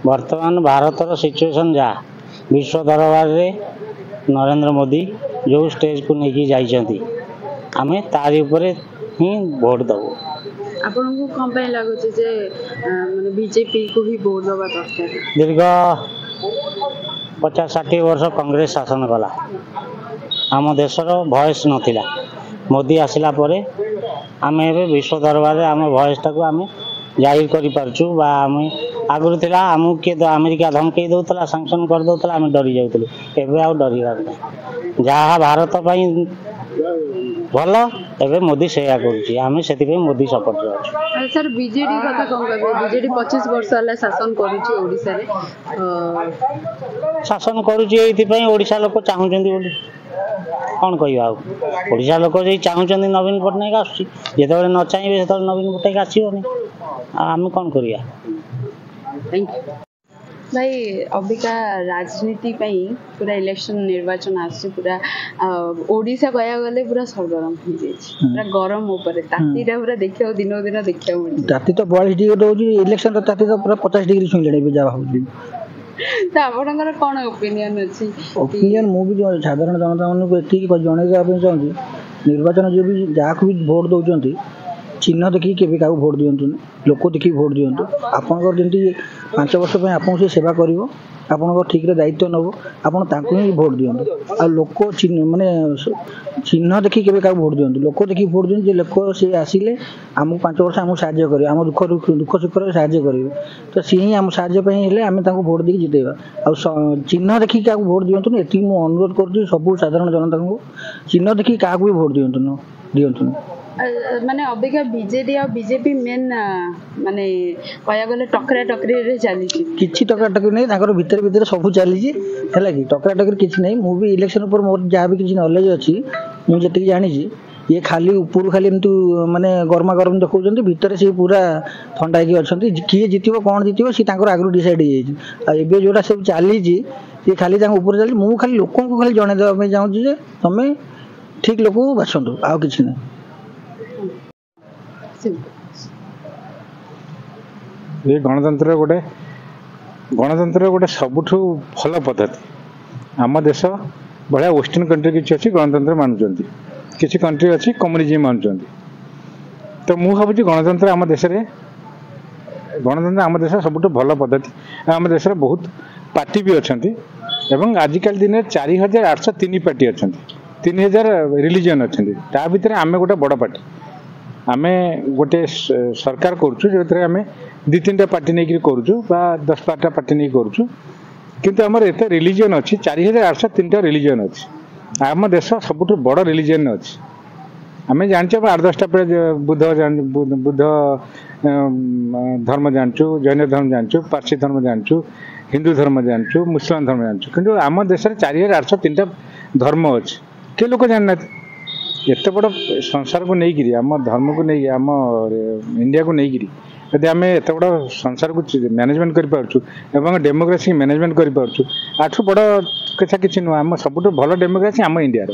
बर्तमान भारतर सिचुएशन जहाँ विश्व दरबार रे नरेंद्र मोदी जो स्टेज को लेकिन जाइछंती आमे तारी ऊपर ही वोट दबो। आपन को कम पे लागुଛି जे माने बीजेपी को ही वोट दबा दरकार। दीर्घ 50-60 वर्ष कांग्रेस शासन कला आम देशर भयस नथिला मोदी आसिला परे आमे एबे विश्व दरबार रे आम भयस टाको आमे जाहिर करि पारछु बा आमे आगुर थिला आमु के अमेरिका धमकई दउतला सैंक्शन कर दउतला आमे डरी जाउतलु एबे आ डरिबार नै जहाँ भारत पई भल एबे मोदी सेया करूची आमे सेति पे मोदी सपोर्ट रे अछि। सर बीजेडी कथा कोन कहबे बीजेडी 25 वर्ष हला शासन करूची ओडिसा रे शासन करूची एथि पई ओडिसा लोक चाहुचंदी बोली कौन कहवा ओडिशा लोक जे चाहूँ नवीन पट्टनायक आसुची जेतबेले न चाहिए सेतबेले नवीन पट्टनायक आसीबनी आमे कौन करिया। थैंक यू भाई अबिका राजनीति पई पूरा इलेक्शन निर्वाचन आसी पूरा ओडिसा गया गले पूरा सरगरम हो जाई पूरा गरम ऊपर तातीरा पूरा देखियो दिनो दिन देखियो ताती तो 42 डिग्री होउची इलेक्शन तो ताती तो पूरा 50 डिग्री छुई लेडे जा होउची तो आपनकर कोन ओपिनियन अछि ओपिनियन मु भी साधारण जनता मन को एति जणे जा चाहूँ निर्वाचन जो भी जहाँ को भी भोट दौरान चिन्ह देखिए केवे क्या भोट दिंतु लोक देखिए भोट दिंतु आपंकर जमी 5 वर्ष आपको से सेवा कर आपंकर ठीक दायित्व नब आप ही भोट दिंतु आ लोक माने चिन्ह देखिए केवे क्या भोट दिंतु लोक देखिए भोट दिंतु लोक सी आसिले आमको 5 वर्ष आमको साहाଯ୍य करेंगे आम दुख सुख साहाଯ୍य करेंगे तो सी ही आम साहाଯ୍य आम भोट दी जितेबा आ चिन्ह देखिए क्या भोट दिंतु ये अनुरोध कर सब साधारण जनता को चिन्ह देखिए क्या भी भोट दिंतु माने अबिका बीजेडी और बीजेपी मेन माने कया गले टकरा टकरी रे चली किछि टकरा टकरी नै ताकर भीतर भीतर सब चली छी हैला कि टकरा टकरी किछि नै मु भी इलेक्शन ऊपर मोर जा भी किछि नॉलेज अछि मु जति जानि छी ये खाली ऊपर खाली एमतु माने गरमा गरम देखौजंती भीतर से पूरा ठंडा की अछंती किए जितिबो कोन जितिबो सी ताकर आगु डिसाइड हे छी आ एबे जोडा सब चली छी ये खाली तांग ऊपर चली मु खाली लोकन को खाली जणे देबा पे जाउ छी जे तमे ठीक लोक बासंतु आ किछि नै ये गणतंत्र गोटे सबुठू भल पद्धति आम देश भाया वेस्टर्न कंट्री किसी अच्छी गणतंत्र मानुंट किसी कंट्री अच्छी कम्युनिज्म मानुंट तो मुझे भावी गणतंत्र आम देश गणतंत्र आम देश सबुठ भल पद्धति आम देश बहुत पार्टी भी अच्छा एवं आजिकल दिन 4803 पार्टी अच्छा 3000 रिलीजन अच्छा ता भर आम गोटे बड़ पार्टी आमे गोटे सरकार करुचु जो आम 2-3टा पार्टी नहीं करुचु 10-12टा पार्टी नहीं करुचु किंतु आमर एत रिलीजन अच्छी 4803टा रिलीजन अच्छी आम देश सबुठ बड़ रिलीजन अच्छी आम जानचे 8-10टा बुद्ध धर्म जानचु जैन धर्म जानचु पारसी धर्म जानचु हिंदू धर्म जानचु मुसलमान धर्म जानचु किंतु आम देश 4803टा धर्म अच्छी के लोक जानना एत बड़ संसार को लेकिन आम धर्म को नहीं आम इंडिया को लेकिन यदि आम एत बड़ संसार को मैनेजमेंट कर डेमोक्रेसी मैनेजमेंट कर बड़ कथा किसी नुह आम सब भल डेमोक्रेसी आम इंडिया।